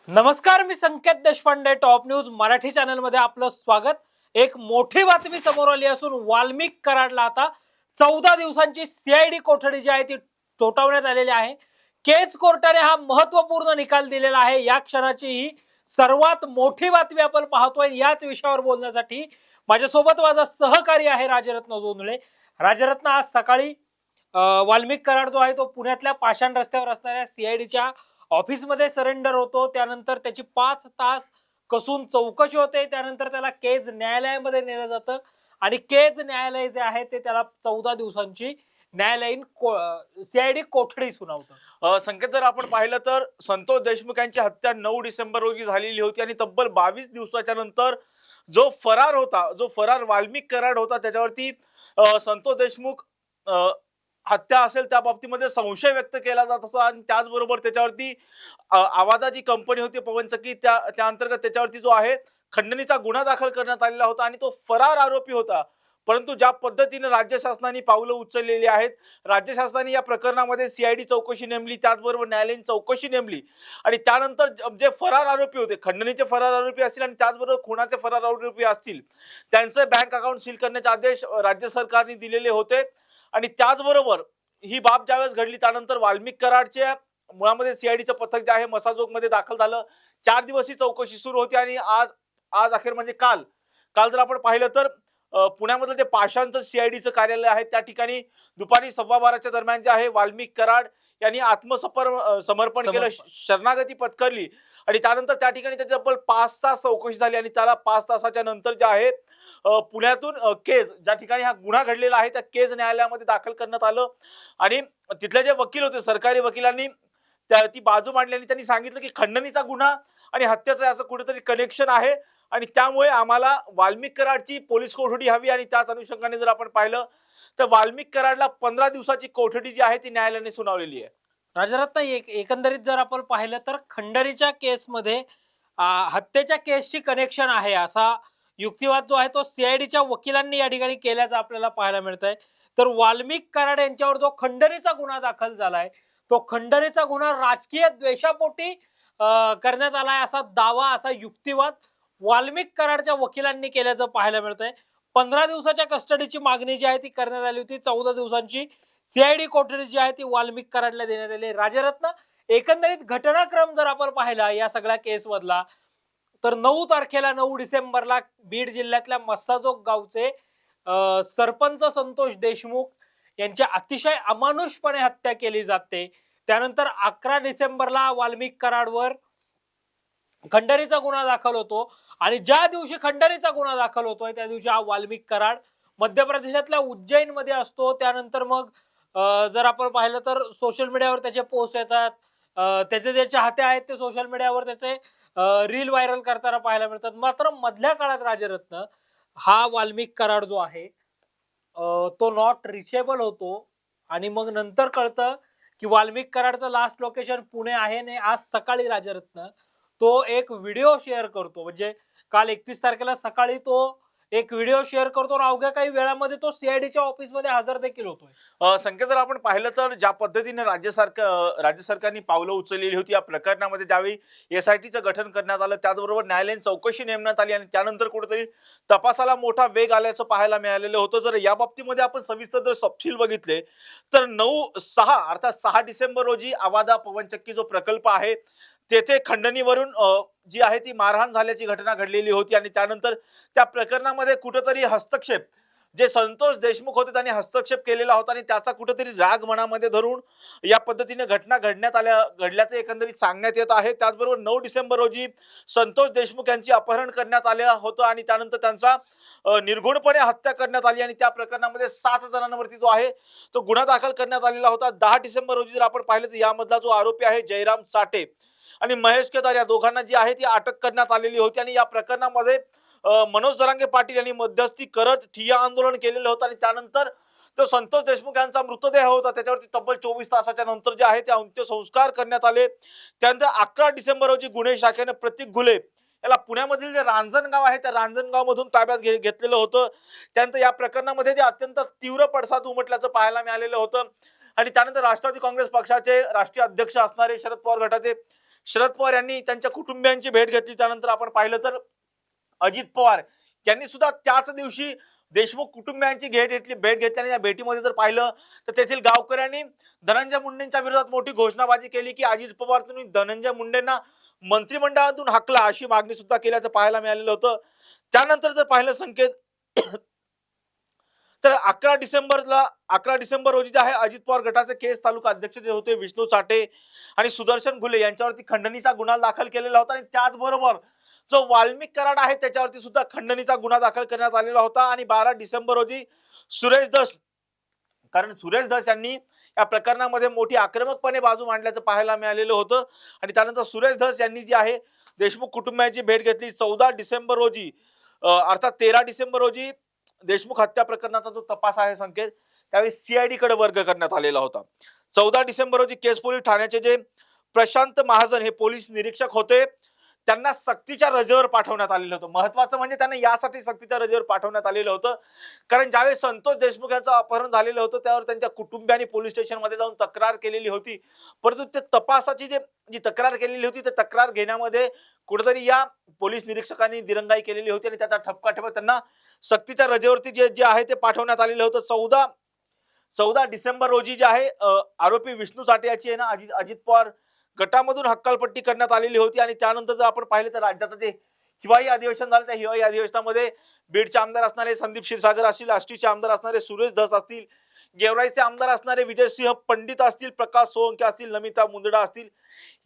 नमस्कार, मी Sanket Deshpande. Top news Marathi channel मध्ये आपलं स्वागत. एक मोठी बातमी समोर आली असून वाल्मिक कराडला आता 14 दिवसांची सीआयडी कोठडी जी आहे ती ठोठावण्यात आलेली आहे. केज कोर्टाने हा महत्वपूर्ण निकाल दिलेला आहे. या क्षणाची ही सर्वात मोठी बातमी आपण पाहतोय. याच विषयावर बोलण्यासाठी माझ्यासोबत माझा सहकारी आहे राजरत्न जोंधळे. राजरत्न, आज सकाळी वाल्मिक कराड जो आहे तो पुण्यातल्या पाषाण रस्त्यावर असणाऱ्या सीआयडीच्या ऑफिसमध्ये सरेंडर होतो. त्यानंतर त्याची 5 तास कसून चौकशी होते. त्यानंतर त्याला केज न्यायालयामध्ये नेलं जातं आणि केज न्यायालय जे आहे ते त्याला 14 दिवसांची न्यायालयीन सीआयडी कोठडी सुनावतं. संकेत, जर आपण पाहिलं तर संतोष देशमुख यांची हत्या 9 डिसेंबर रोजी झालेली होती आणि तब्बल 22 दिवसाच्या नंतर जो फरार वाल्मिक कराड होता त्याच्यावरती संतोष देशमुख हत्या असेल त्या बाबतीमध्ये संशय व्यक्त केला जात होता आणि त्याचबरोबर त्याच्यावरती आवाजाची कंपनी होती पवनचक्की, त्या अंतर्गत त्याच्यावरती जो आहे खंडणीचा गुन्हा दाखल करण्यात आलेला होता आणि तो फरार आरोपी होता. परंतु ज्या पद्धतीने राज्य शासनाने पावलं उचललेली आहेत, राज्य शासनाने या प्रकरणामध्ये सीआयडी चौकशी नेमली, त्याचबरोबर न्यायालयीन चौकशी नेमली आणि त्यानंतर जे फरार आरोपी होते, खंडणीचे फरार आरोपी असतील आणि त्याचबरोबर खुनाचे फरार आरोपी असतील, त्यांचे बँक अकाउंट सील करण्याचे आदेश राज्य सरकारने दिलेले होते. आणि त्याचबरोबर ही बाब ज्यावेळेस घडली त्यानंतर वाल्मिक कराडच्या मुळामध्ये सीआयडीचं पथक जे आहे मसाजोगमध्ये दाखल झालं. 4 दिवस ही चौकशी सुरू होती आणि आज आज अखेर म्हणजे काल काल जर आपण पाहिलं तर पुण्यामधलं जे पाषाणचं सीआयडीचं कार्यालय आहे त्या ठिकाणी दुपारी 12:15च्या दरम्यान जे आहे वाल्मिक कराड यांनी समर्पण केलं, शरणागती पत्करली आणि त्यानंतर त्या ठिकाणी त्याची तब्बल 5 तास चौकशी झाली आणि त्याला 5 तासाच्या नंतर जे आहे पुण्यातून केज, ज्या ठिकाणी हा गुन्हा घडलेला आहे त्या केज न्यायालयामध्ये दाखल करण्यात आलं आणि तिथले जे वकील होते, सरकारी वकिलांनी ती बाजू मांडली आणि त्यांनी सांगितलं की खंडणीचा गुन्हा आणि हत्येचं असं कुठेतरी कनेक्शन आहे आणि त्यामुळे आम्हाला वाल्मिक कराडची पोलीस कोठडी हवी. आणि त्याच अनुषंगाने जर आपण पाहिलं तर वाल्मिक कराडला 15 दिवसाची कोठडी जी आहे ती न्यायालयाने सुनावलेली आहे. राजरत्न, एकंदरीत जर आपण पाहिलं तर खंडणीच्या केसमध्ये हत्येच्या केसची कनेक्शन आहे असा युक्तिवाद जो आहे तो सीआयडीच्या वकिलांनी या ठिकाणी केल्याचं आपल्याला पाहायला मिळतंय. तर वाल्मिक कराड यांच्यावर जो खंडणीचा गुन्हा दाखल झालाय तो खंडणीचा गुन्हा राजकीय द्वेषापोटी करण्यात आलाय असा दावा, असा युक्तिवाद वाल्मिक कराडच्या वकिलांनी केल्याचं पाहायला मिळतंय. 15 दिवसाच्या कस्टडीची मागणी जी आहे ती करण्यात आली होती. 14 दिवसांची सीआयडी कोठडी जी आहे ती वाल्मिक कराडला देण्यात आली. राजरत्न, एकंदरीत घटनाक्रम जर आपण पाहिला या सगळ्या केस मधला तर 9 तारखेला 9 डिसेंबरला बीड जिल्ह्यातल्या मस्साजोग गावचे सरपंच संतोष देशमुख यांची अतिशय अमानुषपणे हत्या केली जाते. त्यानंतर 11 डिसेंबरला वाल्मिक कराडवर खंडणीचा गुन्हा दाखल होतो आणि ज्या दिवशी खंडणीचा गुन्हा दाखल होतोय त्या दिवशी हा वाल्मिक कराड मध्य प्रदेशातल्या उज्जैन मध्ये असतो. त्यानंतर मग जर आपण पाहिलं तर सोशल मीडियावर त्याचे पोस्ट येतात, त्याचे जे चाहते आहेत ते सोशल मीडियावर त्याचे रील व्हायरल करताना पाहायला मिळतात. मात्र मधल्या काळात राजरत्न, हा वाल्मिक कराड जो आहे तो नॉट रिचेबल होतो आणि मग नंतर कळतं की वाल्मिक कराडचं लास्ट लोकेशन पुणे आहे. आणि आज सकाळी राजरत्न तो एक व्हिडिओ शेअर करतो, म्हणजे काल 31 तारखेला सकाळी तो एक व्हिडिओ शेअर करतो आणि अवघ्या काही वेळामध्ये तो सीआयडीच्या ऑफिसमध्ये हजर देखील होतोय. संकेत, जर आपण पाहिलं तर ज्या पद्धतीने राज्य सरकारने पावलं उचललेली होती या प्रकरणामध्ये, ज्यावेळी एसआयटीचं गठन करण्यात आलं, त्याचबरोबर न्यायालयीन चौकशी नेमण्यात आली आणि त्यानंतर कुठेतरी तपासाला मोठा वेग आल्याचं पाहायला मिळालेलं होतं. जर या बाबतीमध्ये आपण सविस्तर जर तपशील बघितले तर 9/6 अर्थात 6 डिसेंबर रोजी आवादा पवनचक्की जो प्रकल्प आहे तेथे खंडणीवरून जी आहे ती मारहाण झाल्याची घटना घडलेली होती आणि त्यानंतर त्या प्रकरणामध्ये कुठेतरी हस्तक्षेप, जे संतोष देशमुख होते त्यांनी हस्तक्षेप केलेला होता आणि त्याचा कुठेतरी राग मनामध्ये धरून या पद्धतीने घटना घडल्याचं एकंदरीत सांगण्यात येत आहे. त्याचबरोबर 9 डिसेंबर रोजी संतोष देशमुख यांची अपहरण करण्यात आलं होतं आणि त्यानंतर त्यांचा निर्घुणपणे हत्या करण्यात आली आणि त्या प्रकरणामध्ये 7 जणांवरती जो आहे तो गुन्हा दाखल करण्यात आलेला होता. 10 डिसेंबर रोजी जर आपण पाहिलं तर यामधला जो आरोपी आहे जयराम चाटे आणि महेश केदार, या दोघांना जी आहे ती अटक करण्यात आलेली होती आणि या प्रकरणामध्ये मनोज जरांगे पाटील यांनी मध्यस्थी करत ठिय्या आंदोलन केलेलं होतं आणि त्यानंतर तो संतोष देशमुख यांचा मृतदेह होता त्याच्यावरती तब्बल 24 तासाच्या नंतर जे आहे ते अंत्यसंस्कार करण्यात आले. त्यानंतर 11 डिसेंबर रोजी गुन्हे शाखेने प्रतीक घुले याला पुण्यामधील जे रांजणगाव आहे त्या रांजणगाव मधून ताब्यात घेतलेलं होतं. त्यानंतर या प्रकरणामध्ये जे अत्यंत तीव्र पडसाद उमटल्याचं पाहायला मिळालेलं होतं आणि त्यानंतर राष्ट्रवादी काँग्रेस पक्षाचे राष्ट्रीय अध्यक्ष असणारे शरद पवार गटाचे शरद पवार यांनी त्यांच्या कुटुंबियांची भेट घेतली. त्यानंतर आपण पाहिलं तर अजित पवार यांनी सुद्धा त्याच दिवशी देशमुख कुटुंबियांची भेट घेतली आणि या भेटीमध्ये जर पाहिलं तर तेथील गावकऱ्यांनी धनंजय मुंडेंच्या विरोधात मोठी घोषणाबाजी केली की अजित पवार तुम्ही धनंजय मुंडेंना मंत्रिमंडळातून हाकला अशी मागणी सुद्धा केल्याचं पाहायला मिळालेलं होतं. त्यानंतर जर पाहिलं संकेत तर 11 डिसेंबर रोजी जे आहे अजित पवार गटाचे केस तालुका अध्यक्ष जे होते विष्णू चाटे आणि सुदर्शन घुले यांच्यावरती खंडणीचा गुन्हा दाखल केलेला होता आणि त्याचबरोबर जो वाल्मिक कराड आहे त्याच्यावरती सुद्धा खंडणीचा गुन्हा दाखल करण्यात आलेला होता. आणि 12 डिसेंबर रोजी सुरेश धस कारण सुरेश धस यांनी या प्रकरणामध्ये मोठी आक्रमकपणे बाजू मांडल्याचं पाहायला मिळालेलं होतं. आणि त्यानंतर सुरेश धस यांनी जी आहे देशमुख कुटुंबियांची भेट घेतली. 14 डिसेंबर रोजी अर्थात 13 डिसेंबर रोजी देशमुख हत्या प्रकरणाचा जो तपास आहे संकेत त्यावेळी सीआयडी कडे वर्ग करण्यात आलेला होता. 14 डिसेंबर रोजी केस पोलीस ठाण्याचे जे प्रशांत महाजन हे पोलीस निरीक्षक होते त्यांना सक्तीच्या रजेवर पाठवण्यात आलेलं होतं. महत्वाचं म्हणजे त्यांना यासाठी सक्तीच्या रजेवर पाठवण्यात आलेलं होतं कारण ज्यावेळी संतोष देशमुख यांचं अपहरण झालेलं होतं त्यावर त्यांच्या कुटुंबियांनी पोलीस स्टेशनमध्ये जाऊन तक्रार केलेली होती. परंतु ते तपासाची जी तक्रार केलेली होती ते तक्रार घेण्यामध्ये कुठेतरी या पोलीस निरीक्षकांनी दिरंगाई केलेली होती आणि त्याचा ठपका ठेवत त्यांना सक्तीच्या रजेवरती जे आहे ते पाठवण्यात आलेलं होतं. 14 डिसेंबर रोजी जे आहे आरोपी विष्णू चाटे याची आहे ना अजित पवार गटामधून हक्कलपट्टी करण्यात आलेली होती. आणि त्यानंतर जर आपण पाहिलं तर राज्याचं जे हिवाळी अधिवेशन झालं त्या हिवाळी अधिवेशनामध्ये बीडचे आमदार असणारे संदीप क्षीरसागर असतील, आष्टीचे आमदार असणारे सुरेश धस असतील, गेवराईचे आमदार असणारे विजयसिंह पंडित असतील, प्रकाश सोळंके असतील, नमिता मुंदडा असतील,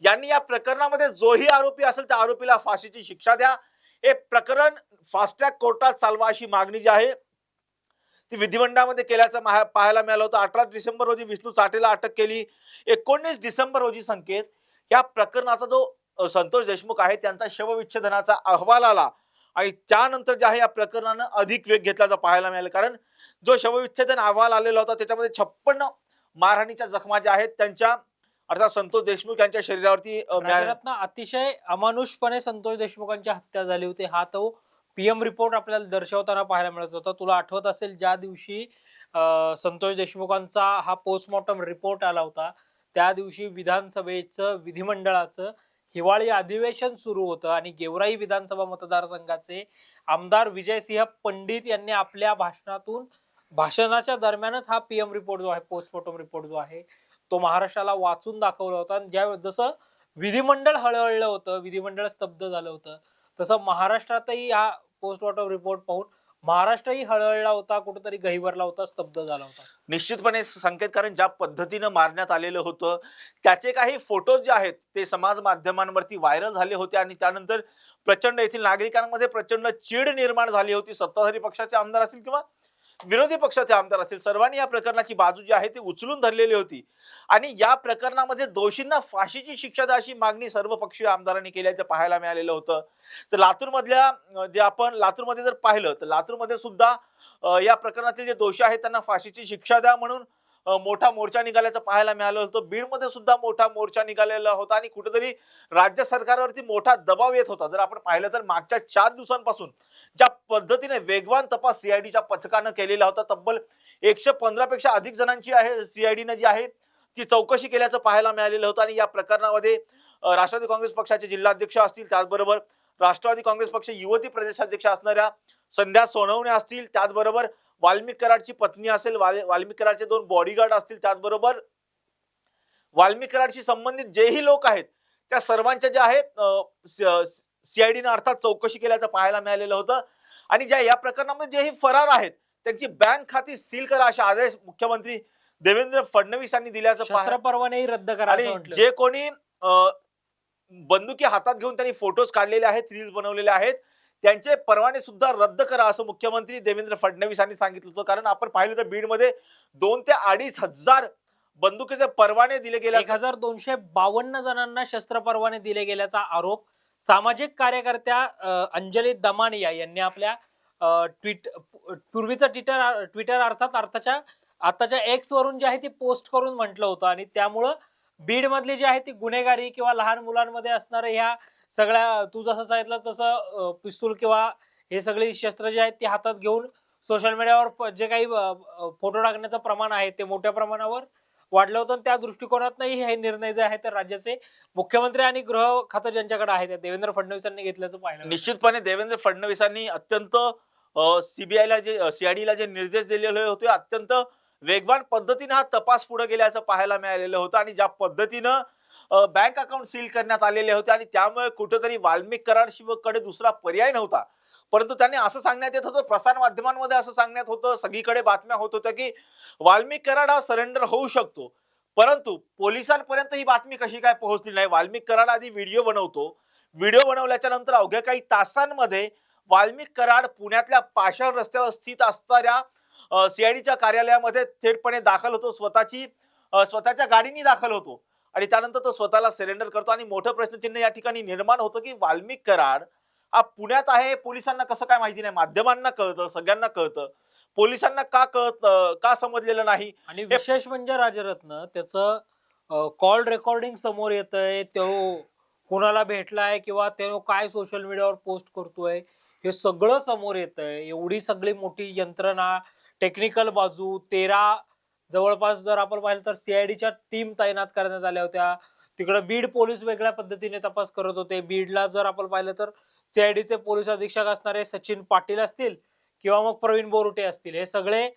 यांनी या प्रकरणामध्ये जोही आरोपी असेल त्या आरोपीला फाशीची शिक्षा द्या, हे प्रकरण फास्ट ट्रॅक कोर्टात चालवा अशी मागणी जी आहे ती विधिमंडळामध्ये केल्याचं पाहायला मिळालं होतं. 18 डिसेंबर रोजी विष्णू चाटेला अटक केली. 19 डिसेंबर रोजी संकेत या प्रकरणाचा जो संतोष देशमुख आहे त्यांचा शवविच्छेदनाचा अहवाल आला आणि त्यानंतर जे आहे या प्रकरणानं अधिक वेग घेतल्याचं पाहायला मिळालं कारण जो शवविच्छेदन अहवाल आलेला होता त्याच्यामध्ये 56 मारहाणीच्या जखमा ज्या आहेत त्यांच्या अर्थात संतोष देशमुख यांच्या शरीरावरती राज्यरत्न अतिशय अमानुषपणे संतोष देशमुखांची हत्या झाली होती हा तो पीएम रिपोर्ट आपल्याला दर्शवताना पाहायला मिळत होता. तुला आठवत असेल ज्या दिवशी संतोष देशमुखांचा हा पोस्टमॉर्टम रिपोर्ट आला होता त्या दिवशी विधानसभेचं विधिमंडळाचं हिवाळी अधिवेशन सुरू होतं आणि गेवराई विधानसभा मतदारसंघाचे आमदार विजयसिंह पंडित यांनी आपल्या भाषणाच्या दरम्यानच हा पीएम रिपोर्ट जो आहे पोस्टमॉर्टम रिपोर्ट जो आहे तो महाराष्ट्राला वाचून दाखवला होता. आणि ज्या जसं विधिमंडळ हळहळलं होतं, विधिमंडळ स्तब्ध झालं होतं, तसं महाराष्ट्रातही हा पोस्टमॉर्टम रिपोर्ट पाहून महाराष्ट्रही हळहळला होता, कुठेतरी गहिवरला होता, स्तब्ध झाला होता. निश्चितपणे संकेत कारण ज्या पद्धतीनं मारण्यात आलेलं होतं त्याचे काही फोटोज जे आहेत ते समाज माध्यमांवरती व्हायरल झाले होते आणि त्यानंतर प्रचंड येथील नागरिकांमध्ये प्रचंड चीड निर्माण झाली होती. सत्ताधारी पक्षाचे आमदार असतील किंवा विरोधी पक्षाचे आमदार असतील सर्वांनी या प्रकरणाची बाजू जी आहे ती उचलून धरलेली होती आणि या प्रकरणामध्ये दोषींना फाशीची शिक्षा द्या अशी मागणी सर्व पक्षीय आमदारांनी केल्याचं पाहायला मिळालेलं होतं. तर लातूरमध्ये जर पाहिलं तर लातूरमध्ये सुद्धा या प्रकरणातील जे दोषी आहेत त्यांना फाशीची शिक्षा द्या म्हणून मोठा मोर्चा निघाल्याचं पाहायला मिळालं होतं. बीडमध्ये सुद्धा मोठा मोर्चा निघालेला होता आणि कुठेतरी राज्य सरकारवरती मोठा दबाव येत होता. जर आपण पाहिलं तर मागच्या 4 दिवसांपासून ज्या पद्धतीने वेगवान तपास सीआयडीच्या पथकानं केलेला होता तब्बल 115 पेक्षा अधिक जणांची आहे सीआयडीनं जी आहे ती चौकशी केल्याचं पाहायला मिळालेलं होतं. आणि या प्रकरणामध्ये राष्ट्रवादी काँग्रेस पक्षाचे जिल्हाध्यक्ष असतील, त्याचबरोबर राष्ट्रवादी काँग्रेस पक्ष युवती प्रदेशाध्यक्ष असणाऱ्या संध्या सोनवणे असतील, त्याचबरोबर वाल्मिक कराडची पत्नी असेल, वाल्मिक कराडचे 2 बॉडीगार्ड असतील, त्याचबरोबर वाल्मिक कराडशी संबंधित जेही लोक आहेत त्या सर्वांच्या ज्या आहेत सीआयडीनं अर्थात चौकशी केल्याचं पाहायला मिळालेलं होतं. आणि ज्या या प्रकरणामध्ये जेही फरार आहेत त्यांची बँक खाती सील करा असे आदेश मुख्यमंत्री देवेंद्र फडणवीस यांनी दिल्याचं शस्त्र परवानेही रद्द करा असं आणि म्हटलं. जे कोणी बंदुकी हातात घेऊन त्यांनी फोटोज काढलेले आहेत, रील्स बनवलेले आहेत, त्यांचे परवाने सुद्धा रद्द करा असं मुख्यमंत्री देवेंद्र फडणवीस यांनी सांगितलं होतं. कारण आपण पाहिलं तर बीडमध्ये 2 ते 2.5 हजार बंदुकीचे परवाने दिले गेले. 1252 जणांना शस्त्र परवाने दिले गेल्याचा आरोप सामाजिक कार्यकर्त्या अंजली दमानिया यांनी आपल्या पूर्वीचं ट्विटर अर्थात आताच्या एक्स वरून जे आहे ती पोस्ट करून म्हटलं होतं. आणि त्यामुळं बीड मधली जी आहे ती गुन्हेगारी किंवा लहान मुलांमध्ये असणाऱ्या ह्या सगळ्या तू जसं सांगितलं तसं पिस्तूल किंवा हे सगळी शस्त्र जे आहेत ती हातात घेऊन सोशल मीडियावर जे काही फोटो टाकण्याचं प्रमाण आहे ते मोठ्या प्रमाणावर वाढलं होतं आणि त्या दृष्टिकोनातनंही हे निर्णय जे आहेत ते राज्याचे मुख्यमंत्री आणि गृह खातं ज्यांच्याकडे आहे ते देवेंद्र फडणवीसांनी घेतल्याचं पाहिलं मिळतं. निश्चितपणे देवेंद्र फडणवीसांनी अत्यंत सीबीआयला जे सीआयडीला जे निर्देश दिलेले होते अत्यंत वेगवान पद्धतीने हा तपास पुढे गेल्याचं पाहायला मिळालेलं होतं आणि ज्या पद्धतीनं बँक अकाउंट सील करण्यात आलेले होते आणि त्यामुळे कुठेतरी वाल्मिक कराडकडे दुसरा पर्याय नव्हता. परंतु त्यांनी असं सांगण्यात येत होतं, प्रसार माध्यमांमध्ये असं सांगण्यात होतं, सगळीकडे बातम्या होत होत्या की वाल्मिक कराड हा सरेंडर होऊ शकतो. परंतु पोलिसांपर्यंत ही बातमी कशी काय पोहोचली नाही. वाल्मिक कराड आधी व्हिडिओ बनवतो. व्हिडिओ बनवल्याच्या नंतर अवघ्या काही तासांमध्ये वाल्मिक कराड पुण्यातल्या पाषाण रस्त्यावर स्थित असणाऱ्या सीआयडीच्या कार्यालयामध्ये थेटपणे दाखल होतो. स्वतःच्या गाडीने दाखल होतो आणि त्यानंतर तो स्वतःला सरेंडर करतो आणि मोठं प्रश्नचिन्ह या ठिकाणी निर्माण होतं की वाल्मिक कराड हा पुण्यात आहे, पोलिसांना कसं काय माहिती नाही. माध्यमांना कळतं, सगळ्यांना कळतं, पोलिसांना का का समजलेलं नाही. आणि हे विशेष म्हणजे राजरत्न त्याचं कॉल रेकॉर्डिंग समोर येतंय, तो कुणाला भेटलाय किंवा तो काय सोशल मीडियावर पोस्ट करतोय हे सगळं समोर येतंय. एवढी सगळी मोठी यंत्रणा, टेक्निकल बाजू, 13 जवळपास जर आपण पाहिलं तर सीआयडीच्या टीम तैनात करण्यात आल्या होत्या. तिकडे बीड पोलीस वेगळ्या पद्धतीने तपास करत होते. बीडला जर आपण पाहिलं तर सीआयडीचे पोलीस अधीक्षक असणारे सचिन पाटील असतील किंवा मग प्रवीण बोरुटे असतील, हे सगळे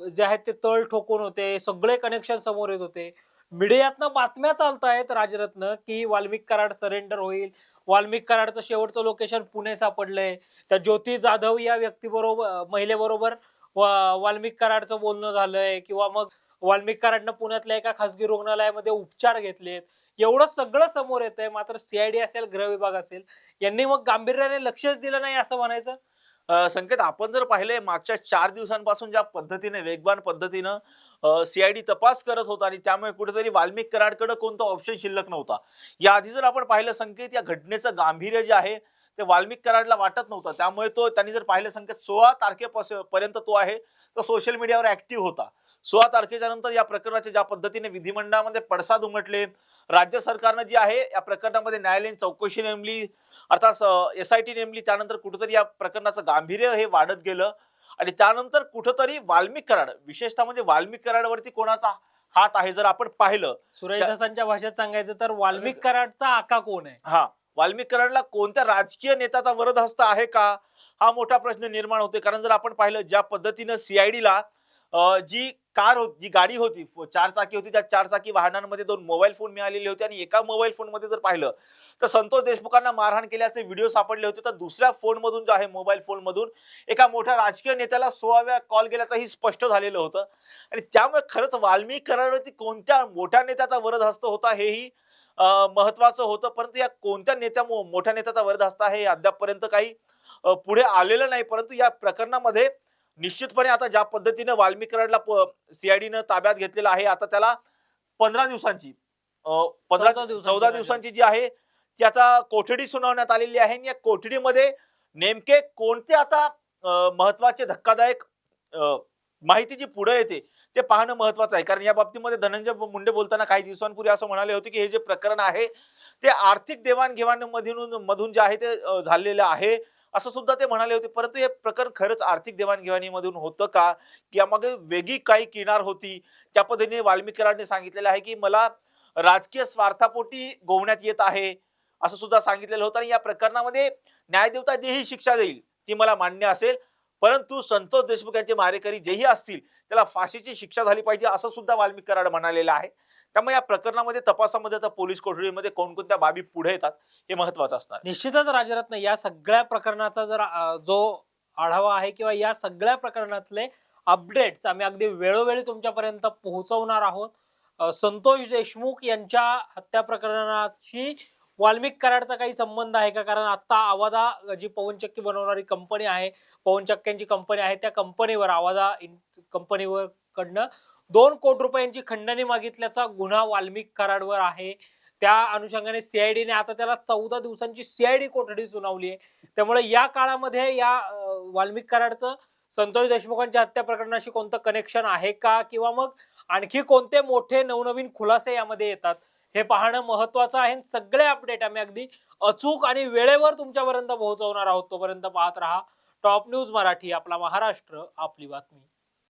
जे आहेत ते तळ ठोकून होते. सगळे कनेक्शन समोर येत होते. मीडियातनं बातम्या चालतायत राजरत्न की वाल्मिक कराड सरेंडर होईल. वाल्मिक कराडचं शेवटचं लोकेशन पुणे सापडलंय. त्या ज्योती जाधव या व्यक्तीबरोबर महिलेबरोबर वाल्मिक कराडचं बोलणं झालंय किंवा मग वाल्मिक कराडनं पुण्यातल्या एका खासगी रुग्णालयामध्ये उपचार घेतलेत. एवढं सगळं समोर येतंय. मात्र सीआयडी असेल, गृह विभाग असेल, यांनी मग गांभीर्याने लक्षच दिलं नाही असं म्हणायचं. संकेत, आपण जर पाहिले मागच्या 4 दिवसांपासून ज्या पद्धतीने वेगवान पद्धतीनं सीआयडी तपास करत होता आणि त्यामुळे कुठेतरी वाल्मिक कराडकडे कोणता ऑप्शन शिल्लक नव्हता. याआधी जर आपण पाहिलं संकेत, या घटनेचं गांभीर्य जे आहे ते वाल्मिक कराडला वाटत नव्हतं. त्यामुळे त्यांनी जर पाहिलं संकेत 16 तारखेपर्यंत तो आहे तो सोशल मीडियावर ऍक्टिव्ह होता. 16 तारखेच्या नंतर या प्रकरणाचे ज्या पद्धतीने विधिमंडळामध्ये पडसाद उमटले, राज्य सरकारनं जी आहे या प्रकरणामध्ये न्यायालयीन चौकशी नेमली, अर्थात एसआयटी नेमली. त्यानंतर कुठेतरी या प्रकरणाचं गांभीर्य हे वाढत गेलं आणि त्यानंतर कुठेतरी वाल्मिक कराड, विशेषतः म्हणजे वाल्मिक कराडवरती कोणाचा हात आहे जर आपण पाहिलं. सुरेश दसांच्या भाषेत सांगायचं तर वाल्मिक कराडचा आका कोण आहे? हा, वाल्मिक कराडला कोणत्या राजकीय नेत्याचा वरदहस्त आहे का, हा मोठा प्रश्न निर्माण होते. कारण जर आपण पाहिलं ज्या पद्धतीनं सीआयडीला जी गाडी होती, 4 चाकी होती, त्या 4 चाकी वाहनांमध्ये 2 मोबाईल फोन मिळालेले होते आणि एका मोबाईल फोन मध्ये जर पाहिलं तर संतोष देशमुखांना मारहाण केल्याचे व्हिडिओ सापडले होते. तर दुसऱ्या फोन मधून जो आहे मोबाईल फोन मधून एका मोठ्या राजकीय नेत्याला 16 वेळा कॉल केल्याचंही स्पष्ट झालेलं होतं. आणि त्यामुळे खरंच वाल्मिक कराडवरती कोणत्या मोठ्या नेत्याचा वरदहस्त होता हेही महत्वाचं होतं. परंतु या कोणत्या मोठ्या नेत्याचा वरदहस्त आहे हे अद्यापपर्यंत काही पुढे आलेलं नाही. परंतु या प्रकरणामध्ये निश्चितपणे आता ज्या पद्धतीने वाल्मिक कराडला सीआयडीनं ताब्यात घेतलेला आहे, आता त्याला 15 दिवसांची 14 दिवसांची जी आहे ती आता कोठडी सुनावण्यात आलेली आहे. आणि या कोठडीमध्ये नेमके कोणते आता महत्वाचे धक्कादायक माहिती जी पुढे येते ते पाहणं महत्वाचं आहे. कारण या बाबतीमध्ये धनंजय मुंडे बोलताना काही दिवसांपूर्वी असं म्हणाले होते की हे जे प्रकरण आहे ते आर्थिक देवाणघेवाणीमधून जे आहे ते झालेलं आहे असं सुद्धा ते म्हणाले होते. परंतु हे प्रकरण खरंच आर्थिक देवाणघेवाणीमधून होतं का, की यामागे वेगळी काही किनार होती? त्या पद्धतीने वाल्मिक कराडने सांगितलेलं आहे की मला राजकीय स्वार्थापोटी गोवण्यात येत आहे असं सुद्धा सांगितलेलं होतं. आणि या प्रकरणामध्ये न्यायदेवता जेही शिक्षा देईल ती मला मान्य असेल, परंतु संतोष देशमुख यांचे मारेकरी जेही असतील त्याला फाशीची शिक्षा झाली पाहिजे असं सुद्धा वाल्मिक कराड म्हणालेलं आहे. त्यामुळे या प्रकरणामध्ये तपासामध्ये आता पोलीस कोठडीमध्ये कोणकोणत्या बाबी पुढे येतात हे महत्वाचं असणार. निश्चितच राजरत्न, या सगळ्या प्रकरणाचा जर जो आढावा आहे किंवा या सगळ्या प्रकरणातले अपडेट्स आम्ही अगदी वेळोवेळी तुमच्यापर्यंत पोहोचवणार आहोत. संतोष देशमुख यांच्या हत्या प्रकरणाशी वाल्मिक कराडचा काही संबंध आहे का? कारण आता आवादा जी पवनचक्की बनवणारी कंपनी आहे, पवनचक्क्यांची कंपनी आहे, त्या कंपनीवर आवादा कंपनीवर कडनं 2 कोटी रुपयांची खंडणी मागितल्याचा गुन्हा वाल्मिक कराडवर आहे. त्या अनुषंगाने सीआयडीने आता त्याला 14 दिवसांची सीआयडी कोठडी सुनावली आहे. त्यामुळे या काळामध्ये या वाल्मिक कराडचं संतोष देशमुखांच्या हत्या प्रकरणाशी कोणतं कनेक्शन आहे का, किंवा मग आणखी कोणते मोठे नवनवीन खुलासे यामध्ये येतात हे पाहणं महत्वाचं आहे. सगळे अपडेट आम्ही अगदी अचूक आणि वेळेवर तुमच्यापर्यंत पोहोचवणार आहोत. तोपर्यंत पाहत राहा टॉप न्यूज मराठी, आपला महाराष्ट्र, आपली बातमी.